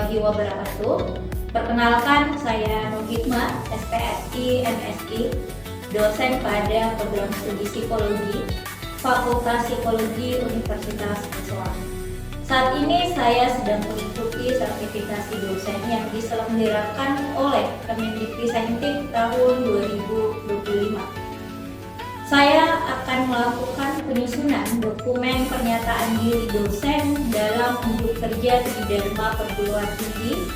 warahmatullahi wabarakatuh. Perkenalkan, saya Nur Hikmah, SPSI, MSI, dosen pada program studi psikologi, Fakultas Psikologi Universitas Islam. Saat ini saya sedang mengikuti sertifikasi dosen yang diselenggarakan oleh Kemendikbudristek tahun 2025. Saya akan melakukan penyusunan dokumen pernyataan diri dosen dalam bentuk kerja Tridharma Perguruan Tinggi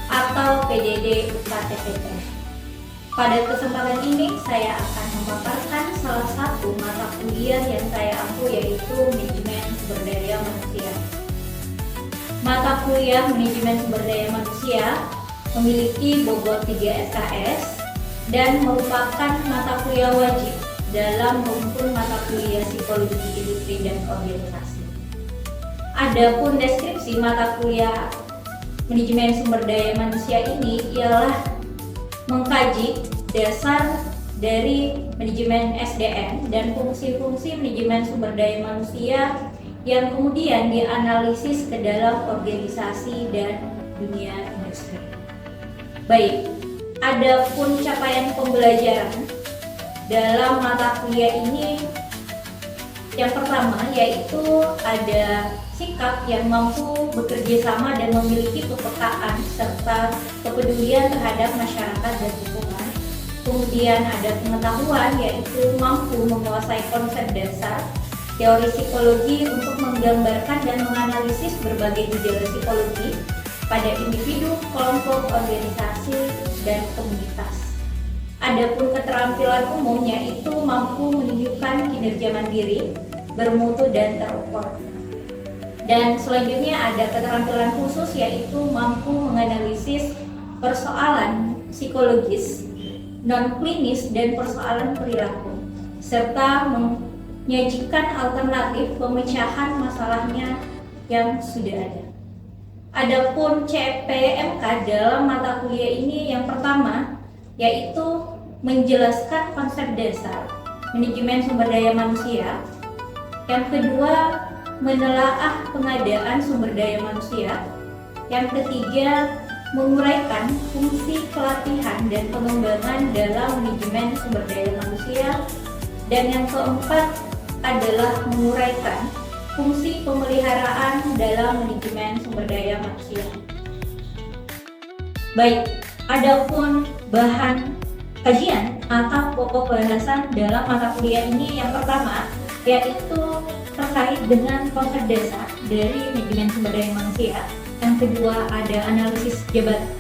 atau PDD UKTPT. Pada kesempatan ini saya akan memaparkan salah satu mata kuliah yang saya ampu, yaitu Manajemen Sumber Daya Manusia. Mata kuliah Manajemen Sumber Daya Manusia memiliki bobot 3 SKS dan merupakan mata kuliah wajib dalam rumpun mata kuliah Psikologi Industri dan Organisasi. Adapun deskripsi mata kuliah Manajemen Sumber Daya Manusia ini ialah mengkaji dasar dari manajemen SDM dan fungsi-fungsi manajemen sumber daya manusia yang kemudian dianalisis ke dalam organisasi dan dunia industri. Baik, adapun capaian pembelajaran dalam mata kuliah ini, yang pertama yaitu ada sikap yang mampu bekerja sama dan memiliki kepekaan serta kepedulian terhadap masyarakat dan lingkungan. Kemudian ada pengetahuan, yaitu mampu menguasai konsep dasar teori psikologi untuk menggambarkan dan menganalisis berbagai gejala psikologi pada individu, kelompok, organisasi, dan komunitas. Adapun keterampilan umum, yaitu mampu menunjukkan kinerja mandiri, bermutu, dan terukur. Dan selanjutnya ada keterampilan khusus, yaitu mampu menganalisis persoalan psikologis, non-klinis, dan persoalan perilaku, serta menyajikan alternatif pemecahan masalahnya yang sudah ada. Adapun CPMK dalam mata kuliah ini yang pertama yaitu menjelaskan konsep dasar manajemen sumber daya manusia. Yang kedua, menelaah pengadaan sumber daya manusia. Yang ketiga, menguraikan fungsi pelatihan dan pengembangan dalam manajemen sumber daya manusia. Dan yang keempat adalah menguraikan fungsi pemeliharaan dalam manajemen sumber daya manusia. Baik, adapun bahan kajian atau pokok bahasan dalam mata kuliah ini yang pertama yaitu terkait dengan konsep dasar dari manajemen sumber daya manusia. Yang kedua ada analisis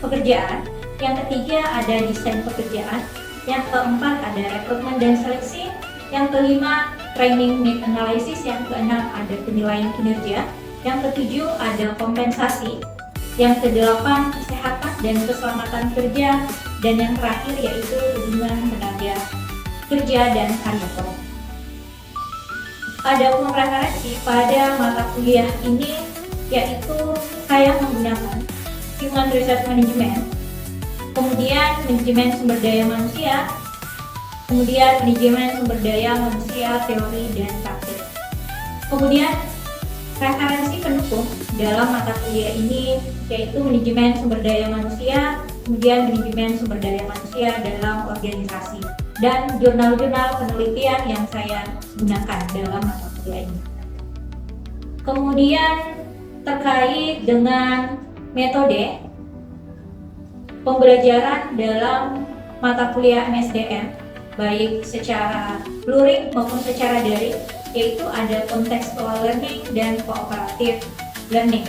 pekerjaan. Yang ketiga ada desain pekerjaan. Yang keempat ada rekrutmen dan seleksi. Yang kelima training need analysis. Yang keenam ada penilaian kinerja. Yang ketujuh ada kompensasi. Yang kedelapan kesehatan dan keselamatan kerja. Dan yang terakhir yaitu hubungan tenaga kerja dan karyawan. Adapun referensi pada mata kuliah ini yaitu saya menggunakan Human Resource Management, kemudian manajemen sumber daya manusia, kemudian manajemen sumber daya manusia teori dan praktik. Kemudian referensi pendukung dalam mata kuliah ini yaitu manajemen sumber daya manusia, kemudian manajemen sumber daya manusia dalam organisasi, dan jurnal-jurnal penelitian yang saya gunakan dalam mata kuliah ini. Kemudian terkait dengan metode pembelajaran dalam mata kuliah MSDM, baik secara luring maupun secara daring, yaitu ada contextual learning dan cooperative learning.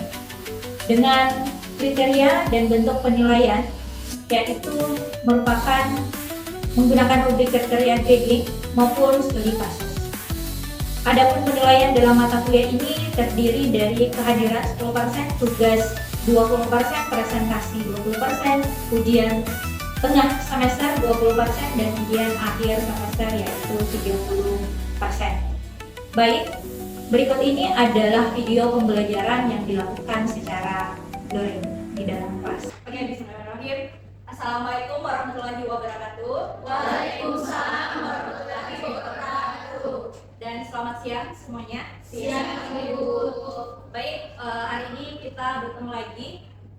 Dengan kriteria dan bentuk penilaian yaitu merupakan menggunakan rubrik kriteria grading maupun studi kasus. Adapun penilaian dalam mata kuliah ini terdiri dari kehadiran 10%, tugas 20%, presentasi 20%, ujian tengah semester 20%, dan ujian akhir semester yaitu 30%. Baik, berikut ini adalah video pembelajaran yang dilakukan secara luring di dalam kelas. Oke, bismillahirrahmanirrahim. Assalamualaikum warahmatullahi wabarakatuh. Waalaikumsalam warahmatullahi wabarakatuh. Dan selamat siang semuanya. Siang, Ibu. Baik, hari ini kita bertemu lagi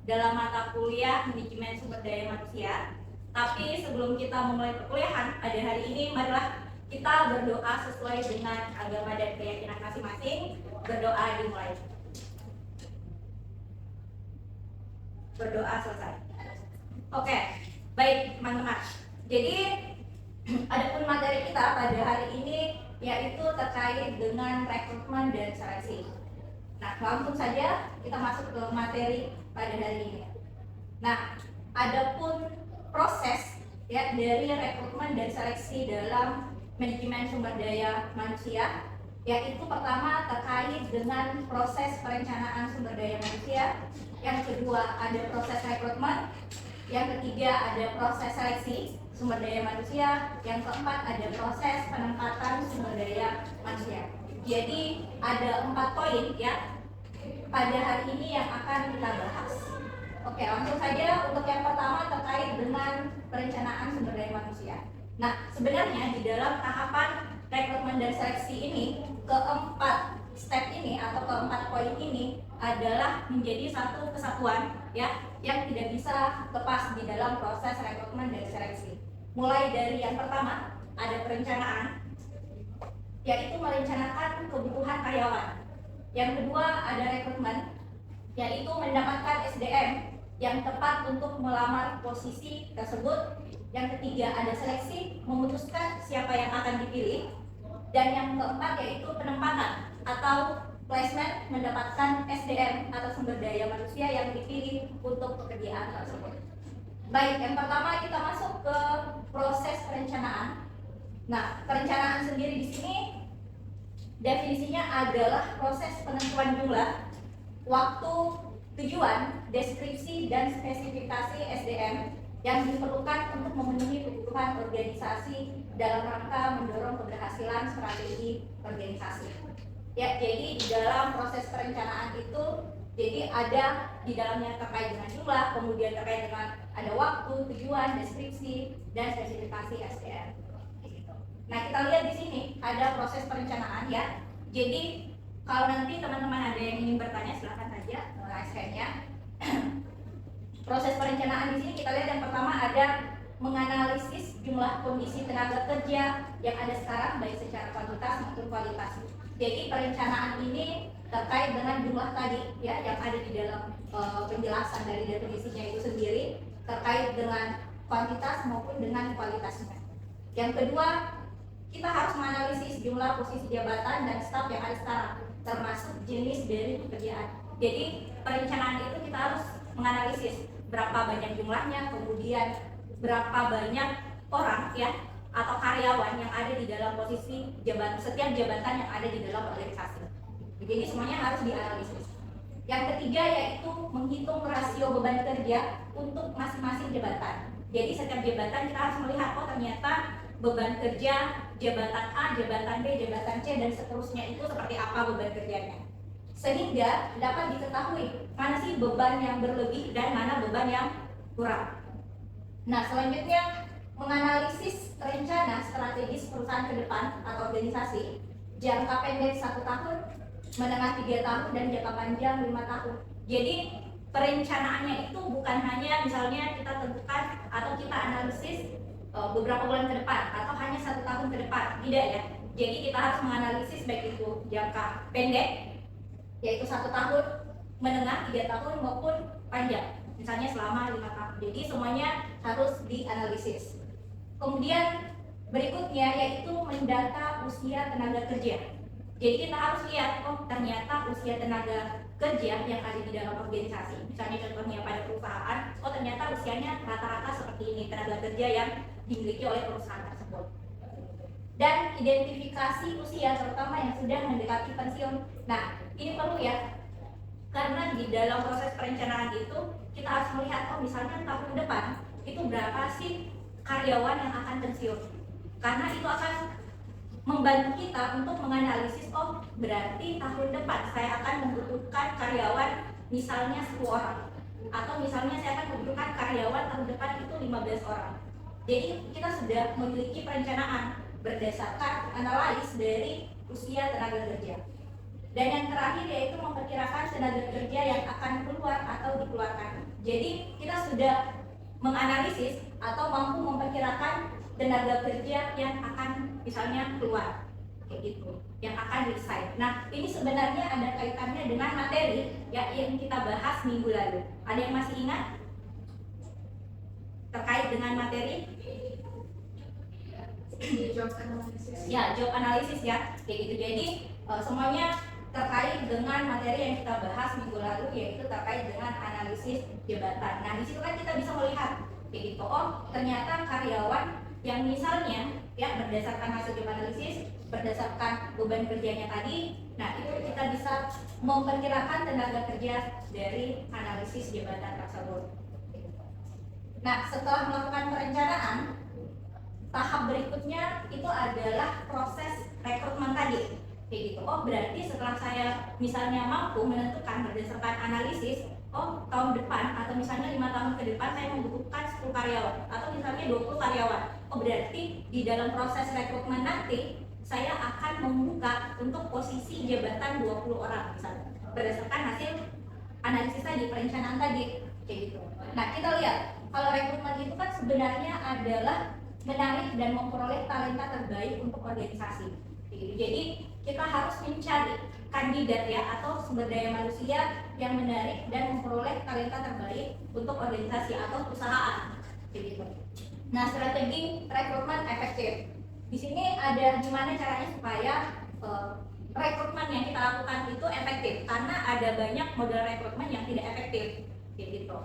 dalam mata kuliah Manajemen Sumber Daya Manusia. Tapi sebelum kita memulai perkuliahan pada hari ini, marilah kita berdoa sesuai dengan agama dan keyakinan masing-masing. Berdoa dimulai. Berdoa selesai. Oke, baik teman-teman. Jadi adapun materi kita pada hari ini yaitu terkait dengan rekrutmen dan seleksi. Nah, langsung saja kita masuk ke materi pada hari ini. Nah, adapun proses ya dari rekrutmen dan seleksi dalam manajemen sumber daya manusia, yaitu pertama terkait dengan proses perencanaan sumber daya manusia, yang kedua ada proses rekrutmen, yang ketiga ada proses seleksi sumber daya manusia, yang keempat ada proses penempatan sumber daya manusia. Jadi ada 4 poin ya pada hari ini yang akan kita bahas. Oke, langsung saja untuk yang pertama terkait dengan perencanaan sumber daya manusia. Nah, sebenarnya di dalam tahapan rekrutmen dan seleksi ini, keempat step ini atau keempat poin ini adalah menjadi satu kesatuan ya yang tidak bisa lepas di dalam proses rekrutmen dan seleksi. Mulai dari yang pertama ada perencanaan, yaitu merencanakan kebutuhan karyawan. Yang kedua ada rekrutmen, yaitu mendapatkan SDM yang tepat untuk melamar posisi tersebut. Yang ketiga ada seleksi, memutuskan siapa yang akan dipilih. Dan yang keempat yaitu penempatan atau placement, mendapatkan SDM atau sumber daya manusia yang dipilih untuk pekerjaan tersebut. Baik, yang pertama kita masuk ke proses perencanaan. Nah, perencanaan sendiri di sini definisinya adalah proses penentuan jumlah, waktu, tujuan, deskripsi, dan spesifikasi SDM yang diperlukan untuk memenuhi kebutuhan organisasi dalam rangka mendorong keberhasilan strategi organisasi. Ya, jadi di dalam proses perencanaan itu, jadi ada di dalamnya terkait dengan jumlah, kemudian terkait dengan ada waktu, tujuan, deskripsi, dan spesifikasi SDM. Nah, kita lihat di sini ada proses perencanaan ya. Jadi kalau nanti teman-teman ada yang ingin bertanya, silahkan saja raise hand-nya. Proses perencanaan di sini kita lihat yang pertama ada menganalisis jumlah kondisi tenaga kerja yang ada sekarang baik secara kuantitas maupun kualitas. Jadi perencanaan ini terkait dengan jumlah tadi ya yang ada di dalam penjelasan dari definisinya itu sendiri terkait dengan kuantitas maupun dengan kualitasnya. Yang kedua, kita harus menganalisis jumlah posisi jabatan dan staf yang ada sekarang, termasuk jenis dari pekerjaan. Jadi perencanaan itu kita harus menganalisis berapa banyak jumlahnya, kemudian berapa banyak orang ya atau karyawan yang ada di dalam posisi jabatan, setiap jabatan yang ada di dalam organisasi. Jadi semuanya harus dianalisis. Yang ketiga yaitu menghitung rasio beban kerja untuk masing-masing jabatan. Jadi setiap jabatan kita harus melihat, oh ternyata beban kerja jabatan A, jabatan B, jabatan C, dan seterusnya itu seperti apa beban kerjanya. Sehingga dapat diketahui mana sih beban yang berlebih dan mana beban yang kurang. Nah, selanjutnya menganalisis rencana strategis perusahaan ke depan atau organisasi, jangka pendek 1 tahun, menengah 3 tahun, dan jangka panjang 5 tahun. Jadi perencanaannya itu bukan hanya misalnya kita tentukan atau kita analisis beberapa bulan ke depan atau hanya 1 tahun ke depan, tidak ya. Jadi kita harus menganalisis baik itu jangka pendek yaitu 1 tahun, menengah 3 tahun maupun panjang, misalnya selama 5 tahun. Jadi semuanya harus dianalisis. Kemudian berikutnya yaitu mendata usia tenaga kerja. Jadi kita harus lihat, oh ternyata usia tenaga kerja yang ada di dalam organisasi, misalnya contohnya pada perusahaan, oh ternyata usianya rata-rata seperti ini tenaga kerja yang dimiliki oleh perusahaan tersebut. Dan identifikasi usia terutama yang sudah mendekati pensiun. Nah, ini perlu ya, karena di dalam proses perencanaan itu kita harus melihat, oh misalnya tahun depan itu berapa sih karyawan yang akan pensiun, karena itu akan membantu kita untuk menganalisis, oh berarti tahun depan saya akan membutuhkan karyawan misalnya 10 orang, atau misalnya saya akan membutuhkan karyawan tahun depan itu 15 orang. Jadi kita sudah memiliki perencanaan berdasarkan analis dari usia tenaga kerja. Dan yang terakhir yaitu memperkirakan tenaga kerja yang akan keluar atau dikeluarkan. Jadi kita sudah menganalisis atau mampu memperkirakan tenaga kerja yang akan misalnya keluar, kayak gitu, yang akan resign. Nah, ini sebenarnya ada kaitannya dengan materi yang kita bahas minggu lalu. Ada yang masih ingat terkait dengan materi? Job analysis. Ya, job analysis ya, kayak gitu. Jadi semuanya terkait dengan materi yang kita bahas minggu lalu, yaitu terkait dengan analisis jabatan. Nah, di situ kan kita bisa melihat, kayak gitu, oh ternyata karyawan yang misalnya ya berdasarkan hasil job analisis, berdasarkan beban kerjanya tadi, nah itu kita bisa memperkirakan tenaga kerja dari analisis jabatan tersebut. Nah, setelah melakukan perencanaan, tahap berikutnya itu adalah proses rekrutmen tadi. Kayak gitu. Oh, berarti setelah saya misalnya mampu menentukan berdasarkan analisis, oh tahun depan atau misalnya 5 tahun ke depan saya membutuhkan 10 karyawan atau misalnya 20 karyawan. Oh, berarti di dalam proses rekrutmen nanti saya akan membuka untuk posisi jabatan 20 orang misalnya berdasarkan hasil analisis tadi, perencanaan tadi, kayak gitu. Nah, kita lihat kalau rekrutmen itu kan sebenarnya adalah menarik dan memperoleh talenta terbaik untuk organisasi. Jadi kita harus mencari kandidat ya atau sumber daya manusia yang menarik dan memperoleh talenta terbaik untuk organisasi atau perusahaan. Gitu. Nah, strategi rekrutmen efektif. Di sini ada gimana caranya supaya rekrutmen yang kita lakukan itu efektif, karena ada banyak model rekrutmen yang tidak efektif. Gitu.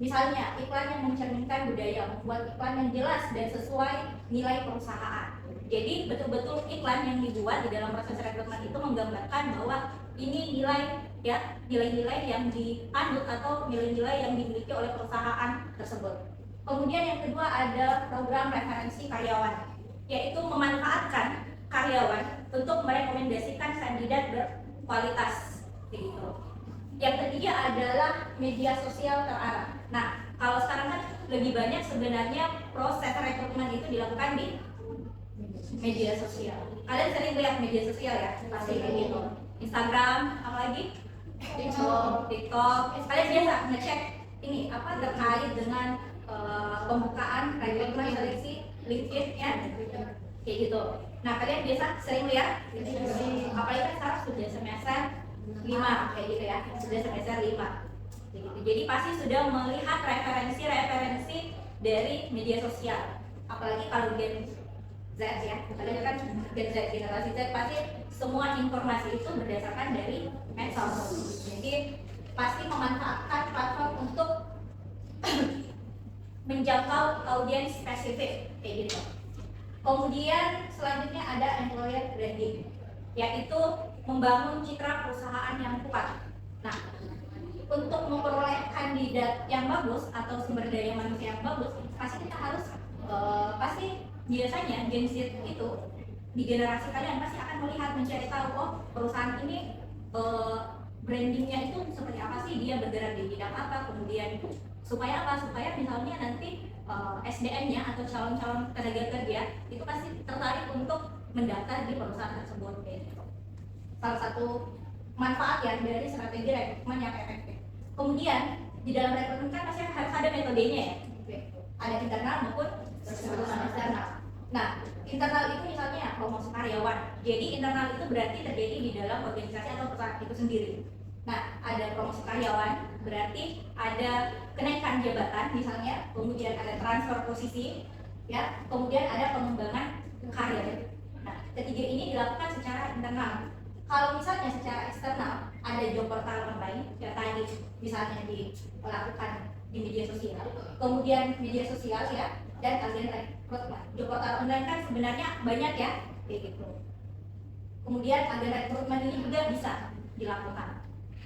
Misalnya iklan yang mencerminkan budaya, membuat iklan yang jelas dan sesuai nilai perusahaan. Jadi betul-betul iklan yang dibuat di dalam proses rekrutmen itu menggambarkan bahwa ini nilai ya, nilai-nilai yang dianut atau nilai-nilai yang dimiliki oleh perusahaan tersebut. Kemudian yang kedua ada program referensi karyawan, yaitu memanfaatkan karyawan untuk merekomendasikan kandidat berkualitas. Gitu. Yang ketiga adalah media sosial terarah. Nah, kalau sekarang kan lebih banyak sebenarnya proses rekrutmen itu dilakukan di media sosial. Kalian sering lihat media sosial ya, pasti kayak gitu. Instagram, apa lagi? TikTok. Kalian biasa ngecek ini apa terkait dengan pembukaan rekrutmen seleksi LinkedIn ya, kayak gitu. Nah, kalian biasa sering lihat, apalagi kan sekarang sudah semester 5 kayak gitu ya, sudah semester 5. Gitu. Jadi pasti sudah melihat referensi dari media sosial. Apalagi kalau Gen Z ya, kalian kan Gen Z, generasi Z, pasti semua informasi itu berdasarkan dari medsos. Jadi pasti memanfaatkan platform untuk menjangkau audiens spesifik kayak gitu. Kemudian selanjutnya ada employer branding, yaitu membangun citra perusahaan yang kuat. Nah, untuk memperoleh kandidat yang bagus atau sumber daya manusia yang bagus, pasti kita harus pasti biasanya Gen Z itu di generasi kalian pasti akan melihat, mencari tahu, oh perusahaan ini brandingnya itu seperti apa sih, dia bergerak di bidang apa, kemudian supaya apa, supaya misalnya nanti SDM-nya atau calon-calon tenaga kerja itu pasti tertarik untuk mendaftar di perusahaan tersebut. Gitu. Salah satu manfaat ya dari strategi rekrutmen yang efektif. Kemudian di dalam rekrutmen kan pasti harus ada metodenya ya, ada internal maupun eksternal. Nah, internal itu misalnya promosi karyawan. Jadi internal itu berarti terjadi di dalam organisasi atau perusahaan itu sendiri. Nah, ada promosi karyawan, berarti ada kenaikan jabatan misalnya, kemudian ada transfer posisi, ya, kemudian ada pengembangan karir. Nah, ketiga ini dilakukan secara internal. Kalau misalnya secara eksternal, ada job portal online, ya tadi misalnya dilakukan di media sosial, kemudian media sosial ya, dan agen rekrutmen. Job portal online kan sebenarnya banyak ya, kayak gitu. Kemudian agen rekrutmen ini juga bisa dilakukan.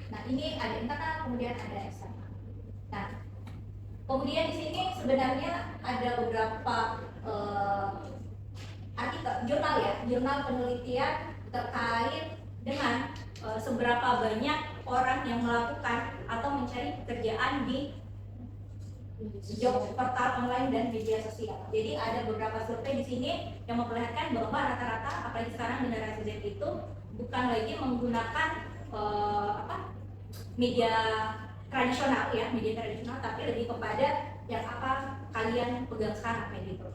Nah, ini ada internal, kemudian ada eksternal. Nah, kemudian di sini sebenarnya ada beberapa artikel, jurnal ya, jurnal penelitian terkait dengan seberapa banyak orang yang melakukan atau mencari pekerjaan di job portal online dan media sosial. Jadi ada beberapa survei di sini yang memperlihatkan bahwa rata-rata apalagi sekarang generasi Z itu bukan lagi menggunakan media tradisional ya, media tradisional, tapi lebih kepada yang apa kalian pegang sekarang kayak gitu.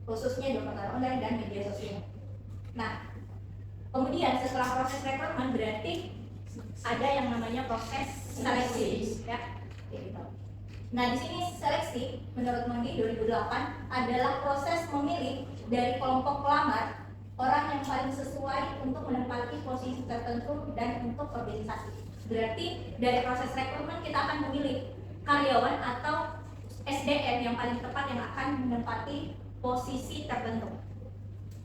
Khususnya job portal online dan media sosial. Nah, kemudian setelah proses rekrutmen berarti ada yang namanya proses seleksi ya. Kayak gitu. Nah, di sini seleksi menurut Mondi 2008 adalah proses memilih dari kelompok pelamar orang yang paling sesuai untuk menempati posisi tertentu dan untuk organisasi. Berarti dari proses rekrutmen kita akan memilih karyawan atau SDM yang paling tepat yang akan menempati posisi tertentu.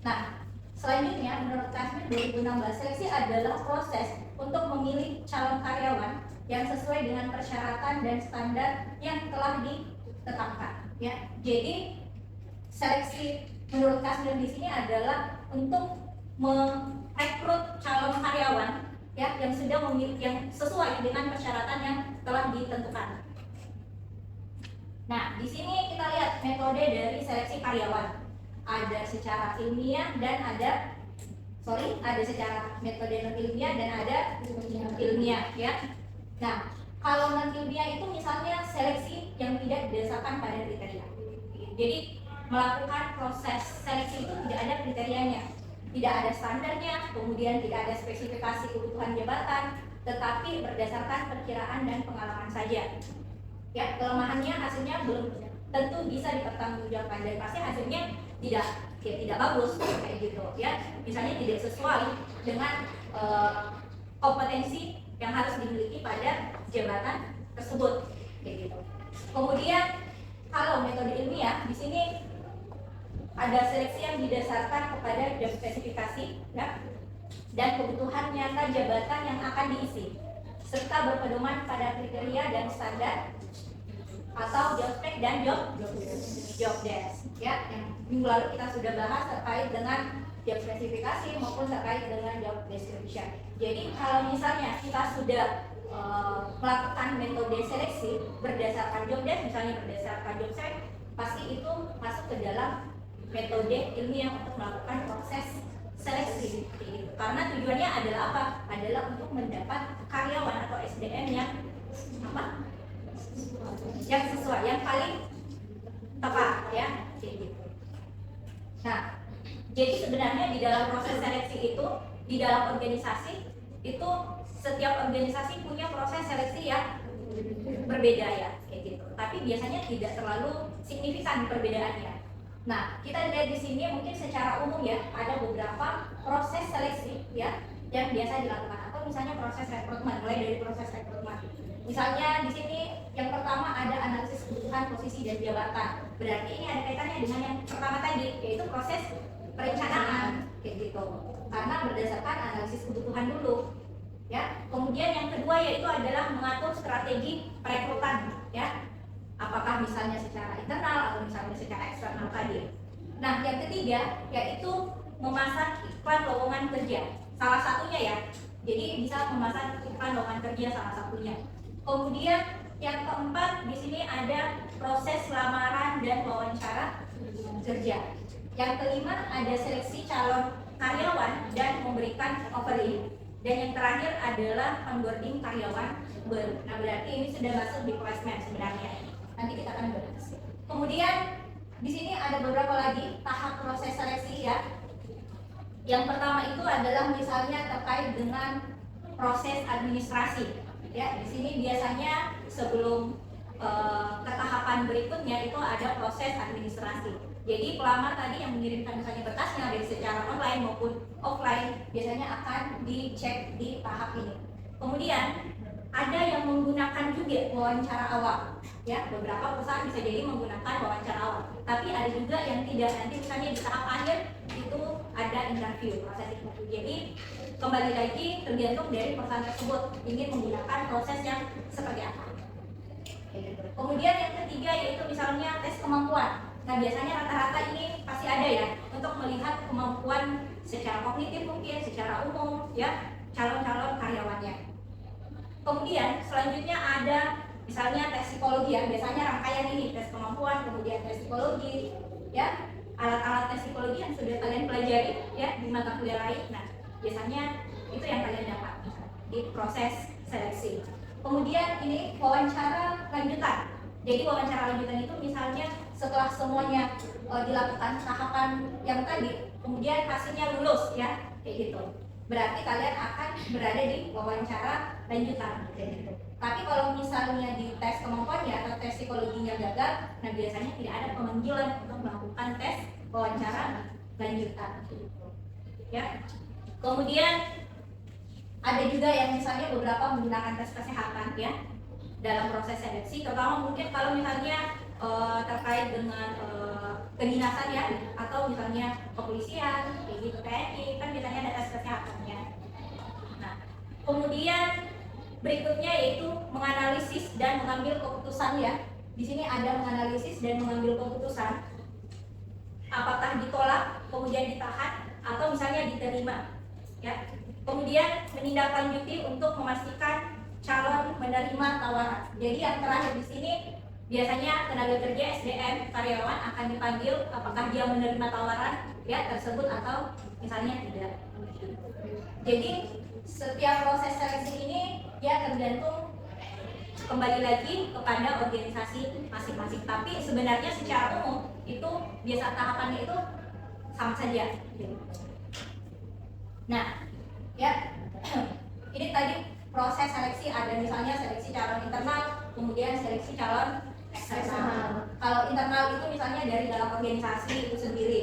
Nah, selanjutnya menurut Kasmir 2016 seleksi adalah proses untuk memilih calon karyawan yang sesuai dengan persyaratan dan standar yang telah ditetapkan ya. Jadi seleksi menurut Kasmir di sini adalah untuk merekrut calon karyawan ya yang sudah memiliki yang sesuai dengan persyaratan yang telah ditentukan. Nah, di sini kita lihat metode dari seleksi karyawan. Ada secara ilmiah dan ada secara metode non ilmiah dan ada ilmiah ya. Nah, kalau non ilmiah itu misalnya seleksi yang tidak didasarkan pada kriteria. Jadi melakukan proses seleksi itu tidak ada kriterianya, tidak ada standarnya, kemudian tidak ada spesifikasi kebutuhan jabatan, tetapi berdasarkan perkiraan dan pengalaman saja. Ya, kelemahannya hasilnya belum tentu bisa dipertanggungjawabkan dan pasti hasilnya tidak bagus kayak gitu ya. Misalnya tidak sesuai dengan kompetensi yang harus dimiliki pada jabatan tersebut kayak gitu. Kemudian kalau metode ilmiah di sini ada seleksi yang didasarkan kepada job spesifikasi ya, dan kebutuhan nyata jabatan yang akan diisi serta berpedoman pada kriteria dan standar atau job spec dan job desk ya, yang minggu lalu kita sudah bahas terkait dengan job spesifikasi maupun terkait dengan job description. Jadi kalau misalnya kita sudah melakukan metode seleksi berdasarkan job desk, misalnya berdasarkan job spec, pasti itu masuk ke dalam metode ilmiah untuk melakukan proses seleksi gitu. Karena tujuannya adalah apa? Adalah untuk mendapat karyawan atau SDM yang yang sesuai, yang paling tepat ya gitu. Nah, jadi sebenarnya di dalam proses seleksi itu, di dalam organisasi itu setiap organisasi punya proses seleksi yang berbeda ya kayak gitu. Tapi biasanya tidak terlalu signifikan perbedaannya. Nah, kita lihat di sini mungkin secara umum ya ada beberapa proses seleksi ya yang biasa dilakukan, atau misalnya proses rekrutmen, mulai dari proses rekrutmen. Misalnya di sini yang pertama ada analisis kebutuhan posisi dan jabatan. Berarti ini ada kaitannya dengan yang pertama tadi, yaitu proses perencanaan kayak gitu. Karena berdasarkan analisis kebutuhan dulu. Ya. Kemudian yang kedua yaitu adalah mengatur strategi perekrutan ya. Apakah misalnya secara internal atau misalnya secara eksternal tadi. Nah, yang ketiga yaitu memasang iklan lowongan kerja. Salah satunya ya. Jadi bisa memasang iklan lowongan kerja salah satunya. Kemudian yang keempat di sini ada proses lamaran dan wawancara kerja. Yang kelima ada seleksi calon karyawan dan memberikan offering. Dan yang terakhir adalah onboarding karyawan baru. Nah, berarti ini sudah masuk di placement sebenarnya. Nanti kita akan bahas. Kemudian di sini ada beberapa lagi tahap proses seleksi ya. Yang pertama itu adalah misalnya terkait dengan proses administrasi. Ya, di sini biasanya sebelum ke tahapan berikutnya itu ada proses administrasi. Jadi pelamar tadi yang mengirimkan misalnya berkasnya dari secara online maupun offline biasanya akan dicek di tahap ini. Kemudian ada yang menggunakan juga wawancara awal. Ya, beberapa perusahaan bisa jadi menggunakan wawancara awal. Tapi ada juga yang tidak, nanti misalnya di tahap akhir itu ada interview, proses interview. Jadi kembali lagi tergantung dari perusahaan tersebut ingin menggunakan proses yang seperti apa. Kemudian yang ketiga yaitu misalnya tes kemampuan. Nah, biasanya rata-rata ini pasti ada ya untuk melihat kemampuan secara kognitif mungkin, secara umum ya calon-calon karyawannya. Kemudian selanjutnya ada misalnya tes psikologi ya, biasanya rangkaian ini tes kemampuan, kemudian tes psikologi, ya alat-alat tes psikologi yang sudah kalian pelajari ya di mata kuliah lain. Nah, biasanya itu yang kalian dapat di proses seleksi. Kemudian ini wawancara lanjutan. Jadi wawancara lanjutan itu misalnya setelah semuanya dilakukan tahapan yang tadi, kemudian hasilnya lulus ya, kayak gitu. Berarti kalian akan berada di wawancara lanjutan kayak gitu. Tapi kalau misalnya di tes kemampuannya atau tes psikologinya gagal, nah biasanya tidak ada pemanggilan untuk melakukan tes wawancara lanjutan gitu. Ya. Kemudian ada juga yang misalnya beberapa menggunakan tes kesehatan ya dalam proses seleksi, terutama mungkin kalau misalnya terkait dengan kedinasan ya, atau misalnya kepolisian, kayak gitu, TNI, kan biasanya ada tes kesehatannya. Nah, kemudian berikutnya yaitu menganalisis dan mengambil keputusan ya. Di sini ada menganalisis dan mengambil keputusan, apakah ditolak, kemudian ditahan, atau misalnya diterima. Ya. Kemudian menindaklanjuti untuk memastikan calon menerima tawaran. Jadi yang terakhir di sini biasanya tenaga kerja SDM karyawan akan dipanggil apakah dia menerima tawaran ya tersebut atau misalnya tidak. Jadi setiap proses seleksi ini ya tergantung kembali lagi kepada organisasi masing-masing. Tapi sebenarnya secara umum itu biasa tahapannya itu sama saja. Nah, ya ini tadi proses seleksi ada misalnya seleksi calon internal, kemudian seleksi calon eksternal. Kalau internal itu misalnya dari dalam organisasi itu sendiri,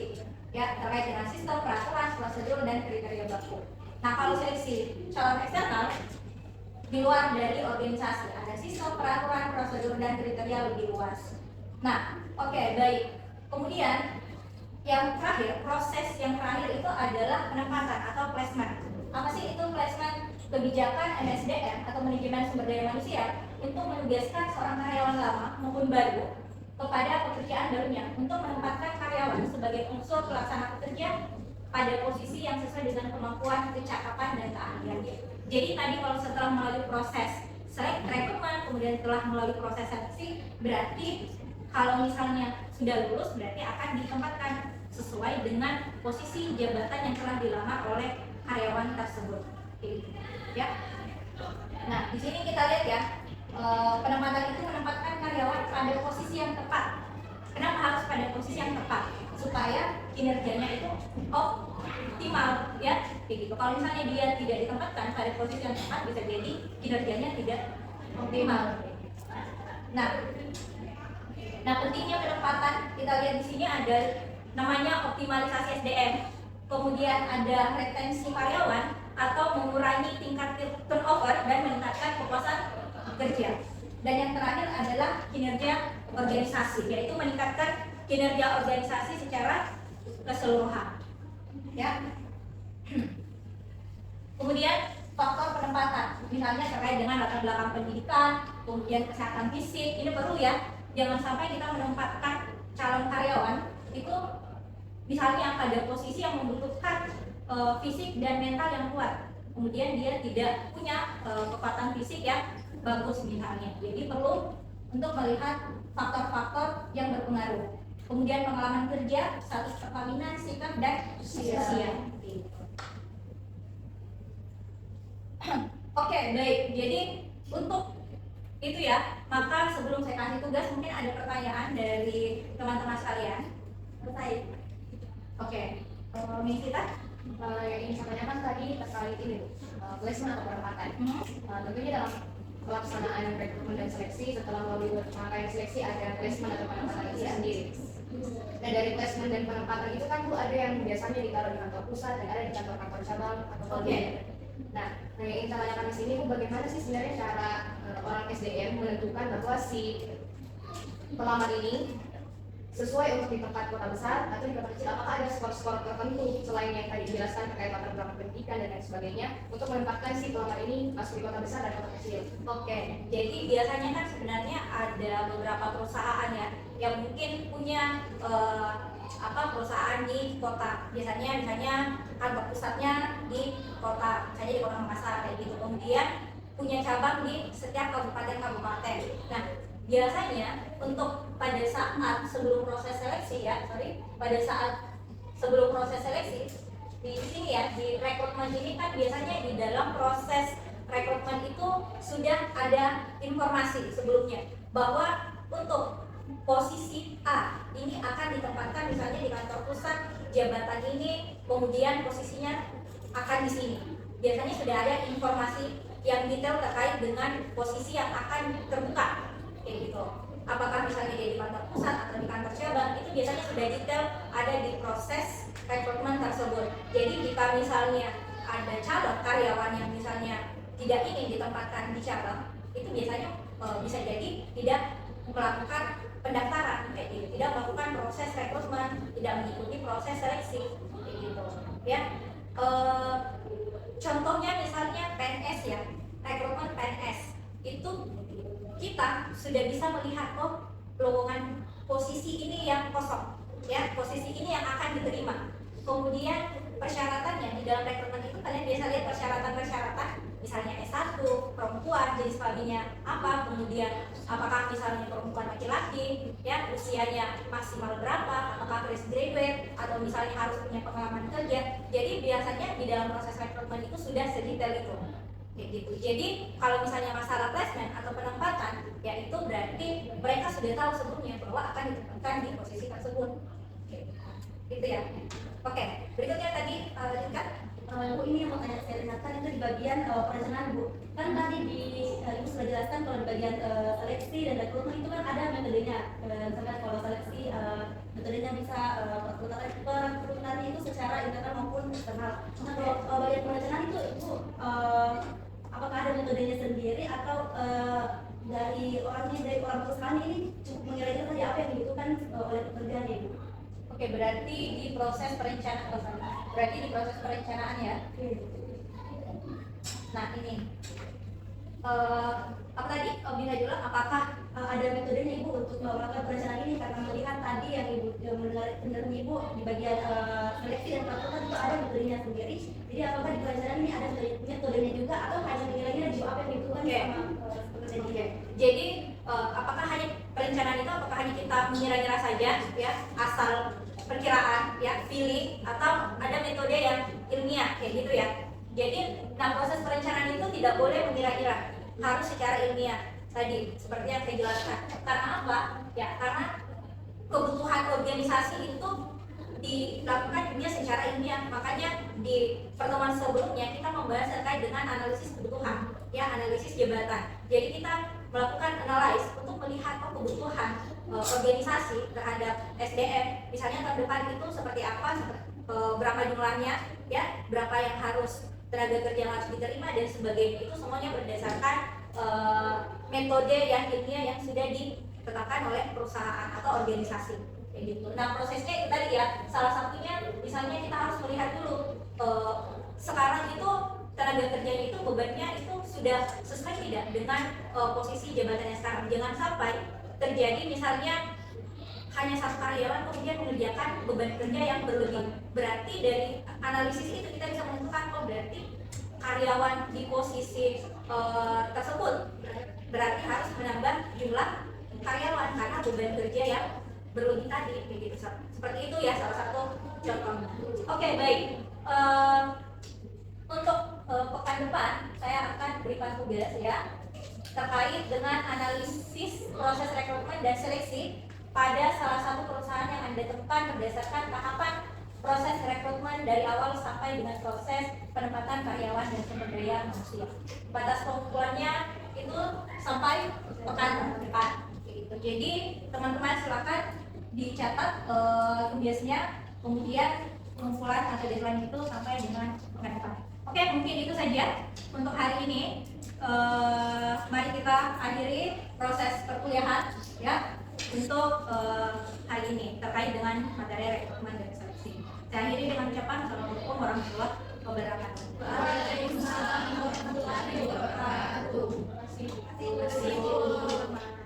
ya terkait dengan sistem, peraturan, prosedur dan kriteria baku. Nah kalau seleksi calon eksternal di luar dari organisasi ada sistem, peraturan, prosedur dan kriteria lebih luas. Nah, oke, baik. Kemudian yang terakhir, proses yang terakhir itu adalah penempatan atau placement. Apa sih itu placement? Kebijakan MSDM atau manajemen sumber daya manusia untuk menugaskan seorang karyawan lama maupun baru kepada pekerjaan barunya untuk menempatkan karyawan sebagai unsur pelaksana pekerja pada posisi yang sesuai dengan kemampuan, kecakapan, dan keahliannya. Jadi tadi kalau setelah melalui proses rekrutmen, kemudian setelah melalui proses seleksi, berarti kalau misalnya sudah lulus berarti akan ditempatkan sesuai dengan posisi jabatan yang telah dilamar oleh karyawan tersebut. Ya. Nah, di sini kita lihat ya, penempatan itu menempatkan karyawan pada posisi yang tepat. Kenapa harus pada posisi yang tepat? Supaya kinerjanya itu optimal, ya. Begitu. Kalau misalnya dia tidak ditempatkan pada posisi yang tepat, bisa jadi kinerjanya tidak optimal. Nah, pentingnya penempatan kita lihat di sini ada namanya optimalisasi SDM. Kemudian ada retensi karyawan atau mengurangi tingkat turnover dan meningkatkan kepuasan kerja. Dan yang terakhir adalah kinerja organisasi, yaitu meningkatkan kinerja organisasi secara keseluruhan. Ya. Kemudian faktor penempatan, misalnya terkait dengan latar belakang pendidikan, kemudian kesehatan fisik, ini perlu ya. Jangan sampai kita menempatkan calon karyawan itu misalnya pada posisi yang membutuhkan fisik dan mental yang kuat, kemudian dia tidak punya kekuatan fisik yang bagus misalnya. Jadi perlu untuk melihat faktor-faktor yang berpengaruh. Kemudian pengalaman kerja, status perkawinan, sikap dan usia. Oke, baik. Jadi untuk itu ya, maka sebelum saya kasih tugas mungkin ada pertanyaan dari teman-teman sekalian. Oke, Miss yang ingin saya tanyakan tadi terkait ini placement atau penempatan. Tentunya dalam pelaksanaan rekrutmen dan seleksi setelah melalui rangkaian seleksi ada placement atau penempatan itu sendiri. Nah dari placement dan penempatan itu kan Bu ada yang biasanya ditaruh di kantor pusat dan ada di kantor-kantor cabang atau bagian. Nah yang ingin saya tanyakan di sini Bu, bagaimana sih sebenarnya cara orang SDM menentukan bahwa si pelamar ini sesuai untuk di tempat kota besar atau di kota kecil? Apakah ada skor-skor tertentu selain yang tadi dijelaskan terkait latar belakang pendidikan dan lain sebagainya untuk menempatkan si pelamar ini masuk di kota besar dan kota kecil? Oke, jadi biasanya kan sebenarnya ada beberapa perusahaan ya yang mungkin punya perusahaan di kota. Biasanya misalnya kantor pusatnya di kota, misalnya di kota Makassar kayak gitu. Kemudian punya cabang di setiap kabupaten. Nah, biasanya untuk pada saat sebelum proses seleksi di sini ya, di rekrutmen ini kan biasanya di dalam proses rekrutmen itu sudah ada informasi sebelumnya bahwa untuk posisi A ini akan ditempatkan misalnya di kantor pusat jabatan ini, kemudian posisinya akan di sini. Biasanya sudah ada informasi yang detail terkait dengan posisi yang akan terbuka, kayak gitu. Apakah misalnya dia di kantor pusat atau di kantor cabang, itu biasanya sudah detail ada di proses rekrutmen tersebut. Jadi jika misalnya ada calon karyawan yang misalnya tidak ingin ditempatkan di cabang, itu biasanya bisa jadi tidak melakukan pendaftaran, kayak gitu, tidak melakukan proses rekrutmen, tidak mengikuti proses seleksi, kayak gitu ya. Contohnya misalnya PNS ya, rekrutmen PNS itu kita sudah bisa melihat lowongan posisi ini yang kosong ya, posisi ini yang akan diterima. Kemudian persyaratannya di dalam rekrutmen itu kalian biasa lihat persyaratan misalnya S1, perempuan, jenis kelaminnya apa, kemudian apakah misalnya perempuan laki-laki ya, usianya maksimal berapa, apakah fresh graduate atau misalnya harus punya pengalaman kerja. Jadi biasanya di dalam proses rekrutmen itu sudah sedetail itu kayak gitu. Jadi kalau misalnya masalah placement atau penempatan, ya itu berarti mereka sudah tahu sebelumnya bahwa akan ditempatkan di posisi tersebut gitu ya. Oke, berikutnya tadi tingkat Bu, ini yang mau tanya saya dengarkan itu di bagian perencanaan Bu. Kan tadi Ibu sudah jelaskan kalau di bagian seleksi dan rekrutmen itu kan ada metodenya. Misalkan kalau seleksi metodenya bisa perekrutannya itu secara internal maupun eksternal. Nah, kalau bagian perencanaan itu Ibu apakah ada metodenya sendiri atau dari orang perusahaan ini cukup mengira-ngira saja apa yang dibutuhkan oleh pekerjaan Ibu? Oke, berarti di proses perencanaan ya. Nah ini apa tadi Bina bilang apakah ada metodenya Ibu untuk melakukan perencanaan ini, karena melihat tadi yang Ibu mendengar Ibu di bagian seleksi dan perekrutan itu ada metodenya sendiri. Jadi apakah di perencanaan ini ada metodenya juga atau hanya kira-kira apa yang dibutuhkan sama pekerjaan? Jadi apakah hanya perencanaan itu apakah hanya kita mengira-ngira saja ya, asal perkiraan ya, pilih, atau ada metode yang ilmiah kayak gitu ya. Jadi proses perencanaan itu tidak boleh mengira-ngira, harus secara ilmiah tadi seperti yang saya jelaskan. Karena apa? Ya karena kebutuhan organisasi itu dilakukan juga secara ilmiah. Makanya di pertemuan sebelumnya kita membahas terkait dengan analisis kebutuhan ya, analisis jabatan. Jadi kita melakukan analis untuk melihat kebutuhan organisasi terhadap SDM, misalnya tahun depan itu seperti apa, berapa jumlahnya ya, berapa yang harus tenaga kerja yang harus diterima dan sebagainya. Itu semuanya berdasarkan metode yang ilmiah yang sudah ditetapkan oleh perusahaan atau organisasi kayak gitu. Nah prosesnya itu tadi ya, salah satunya misalnya kita harus melihat dulu sekarang itu tenaga kerjanya itu bebannya itu sudah sesuai tidak dengan posisi jabatannya sekarang. Jangan sampai terjadi misalnya hanya satu karyawan kemudian mengerjakan beban kerja yang berlebih. Berarti dari analisis itu kita bisa menentukan berarti karyawan di posisi tersebut berarti harus menambah jumlah karyawan karena beban kerja yang berlebih tadi begitu. Seperti itu ya salah satu contoh. Oke, baik. Untuk pekan depan saya akan berikan tugas ya terkait dengan analisis proses rekrutmen dan seleksi pada salah satu perusahaan yang Anda temukan berdasarkan tahapan proses rekrutmen dari awal sampai dengan proses penempatan karyawan dan sumber daya manusia. Batas pengumpulannya itu sampai pekan depan. Gitu. Jadi teman-teman silakan dicatat tugasnya, kemudian pengumpulan atau deadline itu sampai dengan pekan depan. Oke, mungkin itu saja untuk hari ini. Mari kita akhiri proses perkuliahan ya untuk hari ini terkait dengan materi rekrutmen dan seleksi. Saya akhiri dengan ucapan Assalamualaikum warahmatullahi wabarakatuh. Waalaikumsalam warahmatullahi wabarakatuh. Terima kasih.